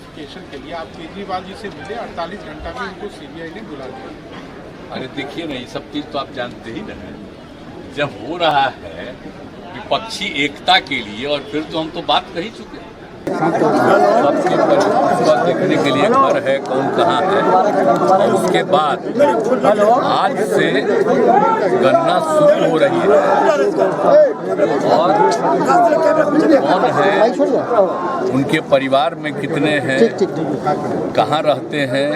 Verification के लिए आप केजरीवाल जी से मिले, 48 घंटा में उनको सीबीआई ने बुला लिया। अरे देखिए ना, ये सब चीज तो आप जानते ही ना है। जब हो रहा है विपक्षी एकता के लिए, और फिर तो हम तो बात कर ही चुके हैं। सबके पर देखने के लिए घर है, कौन कहाँ है, और उसके बाद आज से गणना शुरू हो रही है। और कौन है, उनके परिवार में कितने हैं, कहाँ रहते हैं,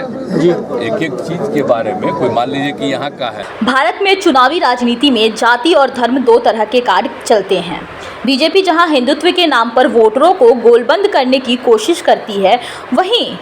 एक एक चीज के बारे में। कोई मान लीजिए कि यहाँ का है। भारत में चुनावी राजनीति में जाति और धर्म दो तरह के कार्य चलते हैं। बीजेपी जहां हिंदुत्व के नाम पर वोटरों को गोलबंद करने की कोशिश करती है, वहीं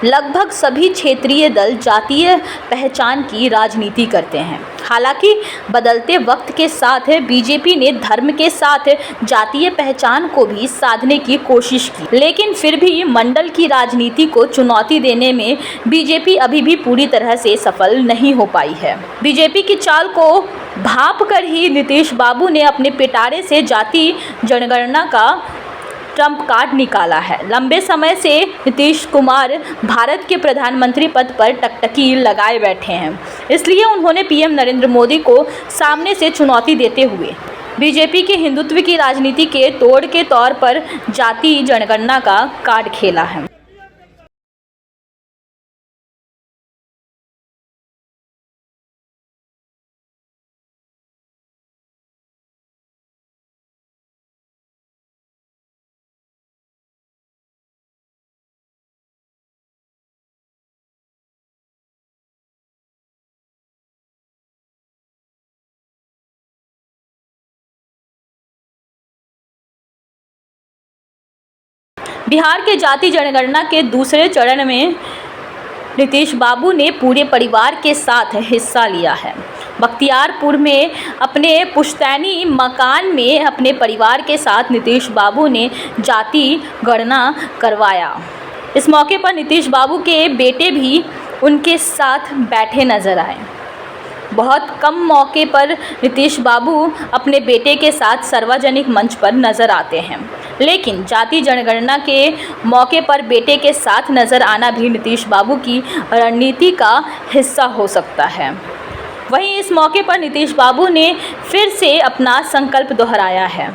लगभग सभी क्षेत्रीय दल जातीय पहचान की राजनीति करते हैं। हालांकि बदलते वक्त के साथ बीजेपी ने धर्म के साथ जातीय पहचान को भी साधने की कोशिश की, लेकिन फिर भी मंडल की राजनीति को चुनौती देने में बीजेपी अभी भी पूरी तरह से सफल नहीं हो पाई है। बीजेपी की चाल को भांप कर ही नीतीश बाबू ने अपने पिटारे से जाति जनगणना का ट्रम्प कार्ड निकाला है। लंबे समय से नीतीश कुमार भारत के प्रधानमंत्री पद पर टकटकी लगाए बैठे हैं, इसलिए उन्होंने पीएम नरेंद्र मोदी को सामने से चुनौती देते हुए बीजेपी के हिंदुत्व की राजनीति के तोड़ के तौर पर जाति जनगणना का कार्ड खेला है। बिहार के जाति जनगणना के दूसरे चरण में नीतीश बाबू ने पूरे परिवार के साथ हिस्सा लिया है। बख्तियारपुर में अपने पुश्तैनी मकान में अपने परिवार के साथ नीतीश बाबू ने जाति गणना करवाया। इस मौके पर नीतीश बाबू के बेटे भी उनके साथ बैठे नजर आए। बहुत कम मौके पर नीतीश बाबू अपने बेटे के साथ सार्वजनिक मंच पर नजर आते हैं, लेकिन जाति जनगणना के मौके पर बेटे के साथ नजर आना भी नीतीश बाबू की रणनीति का हिस्सा हो सकता है। वहीं इस मौके पर नीतीश बाबू ने फिर से अपना संकल्प दोहराया है।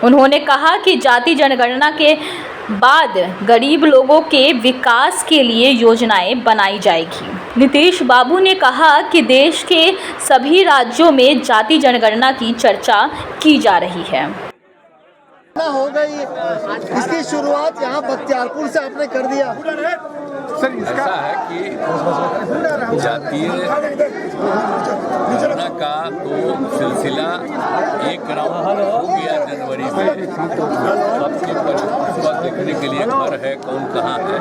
उन्होंने कहा कि जाति जनगणना के बाद गरीब लोगों के विकास के लिए योजनाएं बनाई जाएगी। नीतीश बाबू ने कहा कि देश के सभी राज्यों में जाति जनगणना की चर्चा की जा रही है। हो गई, इसकी शुरुआत यहाँ बख्तियारपुर से आपने कर दिया। सर ऐसा है कि जातीय गणना का तो सिलसिला एक राउंड हो गया जनवरी में। सबके पर देखने के लिए घर है, कौन कहाँ है,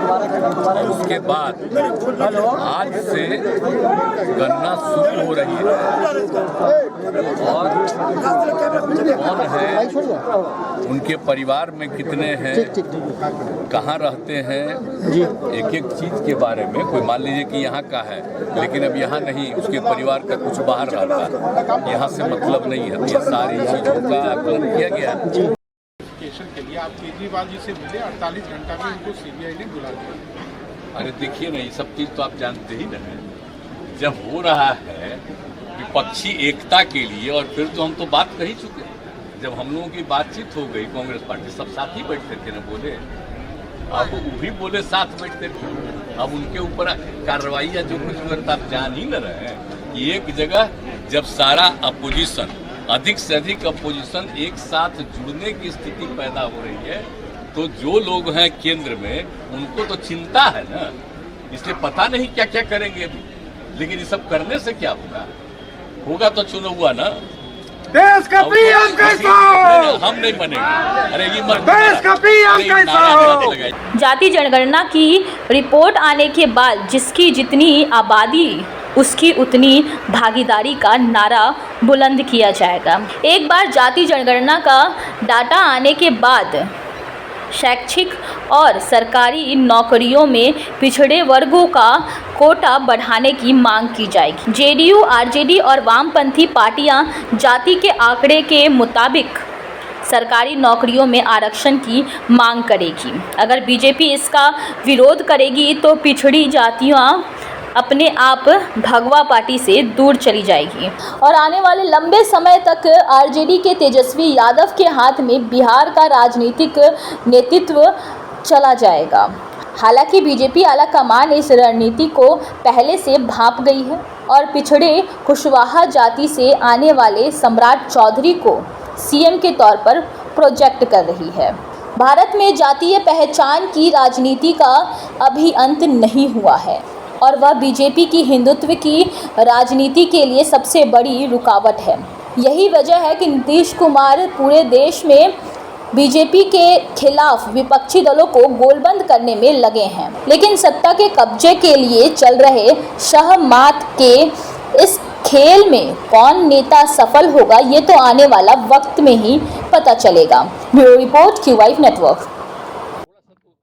और उसके बाद आज से गणना शुरू हो रही है। और कौन है, उनके परिवार में कितने हैं, कहाँ रहते हैं, एक एक चीज के बारे में। कोई मान लीजिए कि यहाँ का है, लेकिन अब यहाँ नहीं, उसके परिवार का कुछ बाहर रहता है, यहाँ से मतलब नहीं है। ये सारी चीजों का आकलन किया गया। वेरिफिकेशन के लिए आप केजरीवाल जी से मिले, 48 घंटा में उनको सीबीआई ने बुला लिया। अरे देखिए ना, ये सब चीज तो आप जानते ही ना है। जब हो रहा है विपक्षी एकता के लिए, और फिर तो हम तो बात कर ही चुके हैं। जब हम लोगों की बातचीत हो गई, कांग्रेस पार्टी सब साथ ही बैठ करके ना बोले, अब वो भी बोले साथ बैठ करके। अब उनके ऊपर कार्रवाई या जो कुछ करता आप जान ही न रहे हैं कि एक जगह जब सारा अपोजिशन, अधिक से अधिक अपोजिशन एक साथ जुड़ने की स्थिति पैदा हो रही है, तो जो लोग हैं केंद्र में उनको तो चिंता है ना, इसलिए पता नहीं क्या क्या करेंगे अभी। लेकिन ये सब करने से क्या होगा? होगा तो चुना हुआ ना, देश का पीएम कैसा हो? हम नहीं बनेंगे। अरे ये देश का पीएम कैसा हो? जाति जनगणना की रिपोर्ट आने के बाद जिसकी जितनी आबादी उसकी उतनी भागीदारी का नारा बुलंद किया जाएगा। एक बार जाति जनगणना का डाटा आने के बाद शैक्षिक और सरकारी नौकरियों में पिछड़े वर्गों का कोटा बढ़ाने की मांग की जाएगी। जेडीयू, आरजेडी और वामपंथी पार्टियां जाति के आंकड़े के मुताबिक सरकारी नौकरियों में आरक्षण की मांग करेगी। अगर बीजेपी इसका विरोध करेगी तो पिछड़ी जातियां अपने आप भगवा पार्टी से दूर चली जाएगी और आने वाले लंबे समय तक आरजेडी के तेजस्वी यादव के हाथ में बिहार का राजनीतिक नेतृत्व चला जाएगा। हालांकि बीजेपी आलाकमान इस रणनीति को पहले से भांप गई है और पिछड़े कुशवाहा जाति से आने वाले सम्राट चौधरी को सीएम के तौर पर प्रोजेक्ट कर रही है। भारत में जातीय पहचान की राजनीति का अभी अंत नहीं हुआ है और वह बीजेपी की हिंदुत्व की राजनीति के लिए सबसे बड़ी रुकावट है। यही वजह है कि नीतीश कुमार पूरे देश में बीजेपी के खिलाफ विपक्षी दलों को गोलबंद करने में लगे हैं। लेकिन सत्ता के कब्जे के लिए चल रहे शह-मात के इस खेल में कौन नेता सफल होगा, ये तो आने वाला वक्त में ही पता चलेगा। Bureau report, Q5 network.